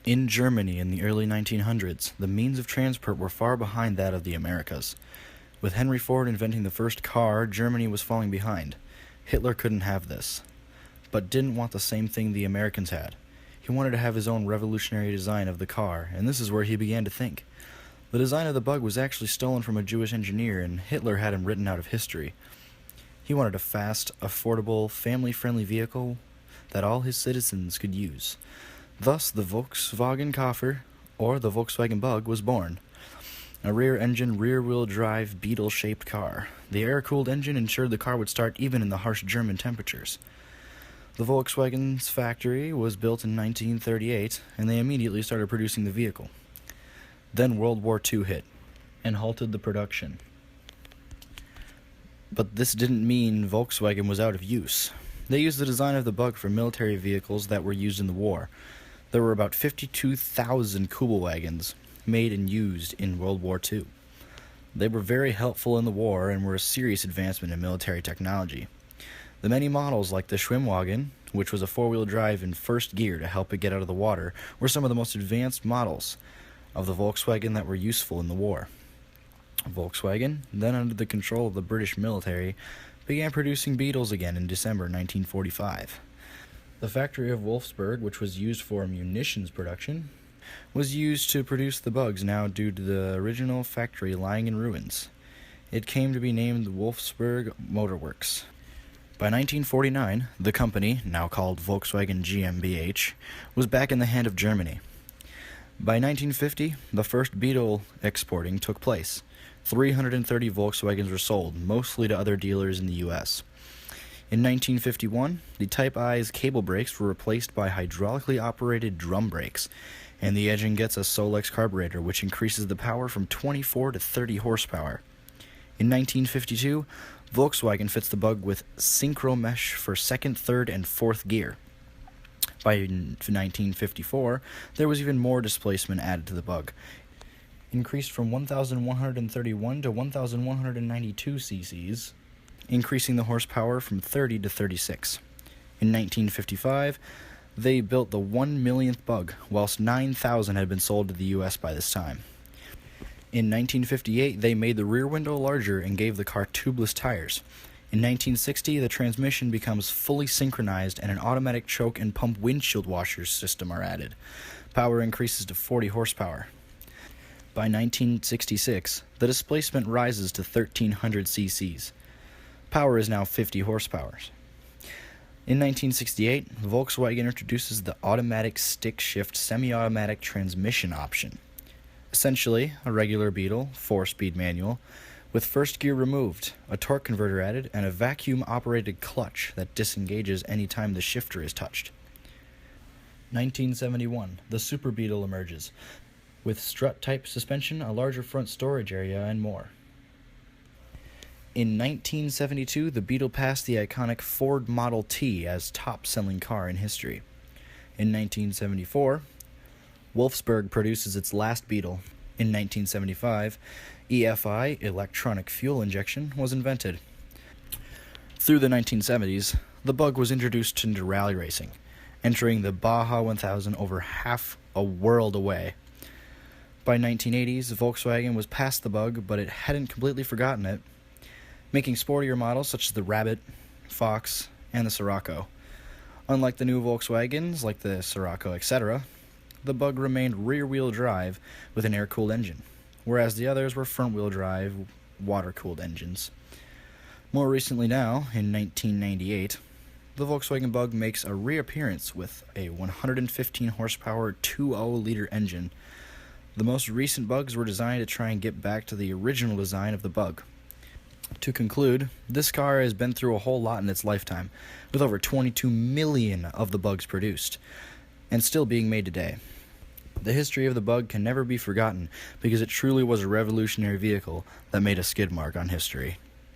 In Germany in the early 1900s, the means of transport were far behind that of the Americas. With Henry Ford inventing the first car, Germany was falling behind. Hitler couldn't have this, but didn't want the same thing the Americans had. He wanted to have his own revolutionary design of the car, and this is where he began to think. The design of the Bug was actually stolen from a Jewish engineer, and Hitler had him written out of history. He wanted a fast, affordable, family-friendly vehicle that all his citizens could use. Thus, the Volkswagen Käfer, or the Volkswagen Bug, was born. A rear-engine, rear-wheel drive, Beetle-shaped car. The air-cooled engine ensured the car would start even in the harsh German temperatures. The Volkswagen's factory was built in 1938, and they immediately started producing the vehicle. Then World War II hit, and halted the production. But this didn't mean Volkswagen was out of use. They used the design of the Bug for military vehicles that were used in the war. There were about 52,000 Kübelwagens made and used in World War II. They were very helpful in the war and were a serious advancement in military technology. The many models like the Schwimmwagen, which was a four-wheel drive in first gear to help it get out of the water, were some of the most advanced models of the Volkswagen that were useful in the war. Volkswagen, then under the control of the British military, began producing Beetles again in December 1945. The factory of Wolfsburg, which was used for munitions production, was used to produce the Bugs now due to the original factory lying in ruins. It came to be named Wolfsburg Motor Works. By 1949, the company, now called Volkswagen GmbH, was back in the hand of Germany. By 1950, the first Beetle exporting took place. 330 Volkswagens were sold, mostly to other dealers in the U.S. In 1951, the Type I's cable brakes were replaced by hydraulically operated drum brakes, and the engine gets a Solex carburetor, which increases the power from 24 to 30 horsepower. In 1952, Volkswagen fits the Bug with synchro mesh for second, third, and fourth gear. By 1954, there was even more displacement added to the Bug, increased from 1,131 to 1,192 cc's, increasing the horsepower from 30 to 36. In 1955, they built the 1 millionth Bug, whilst 9,000 had been sold to the U.S. by this time. In 1958, they made the rear window larger and gave the car tubeless tires. In 1960, the transmission becomes fully synchronized and an automatic choke and pump windshield washers system are added. Power increases to 40 horsepower. By 1966, the displacement rises to 1,300 cc's. Power is now 50 horsepower. In 1968, Volkswagen introduces the automatic stick-shift semi-automatic transmission option. Essentially, a regular Beetle, 4-speed manual, with first gear removed, a torque converter added, and a vacuum-operated clutch that disengages any time the shifter is touched. 1971, the Super Beetle emerges, with strut-type suspension, a larger front storage area, and more. In 1972, the Beetle passed the iconic Ford Model T as top-selling car in history. In 1974, Wolfsburg produces its last Beetle. In 1975, EFI, electronic fuel injection, was invented. Through the 1970s, the Bug was introduced into rally racing, entering the Baja 1000 over half a world away. By 1980s, Volkswagen was past the Bug, but it hadn't completely forgotten it, making sportier models such as the Rabbit, Fox, and the Scirocco. Unlike the new Volkswagens, like the Scirocco, etc., the Bug remained rear-wheel drive with an air-cooled engine, whereas the others were front-wheel drive, water-cooled engines. More recently now, in 1998, the Volkswagen Bug makes a reappearance with a 115 horsepower 2.0-liter engine. The most recent Bugs were designed to try and get back to the original design of the Bug. To conclude, this car has been through a whole lot in its lifetime, with over 22 million of the Bugs produced, and still being made today. The history of the Bug can never be forgotten because it truly was a revolutionary vehicle that made a skid mark on history.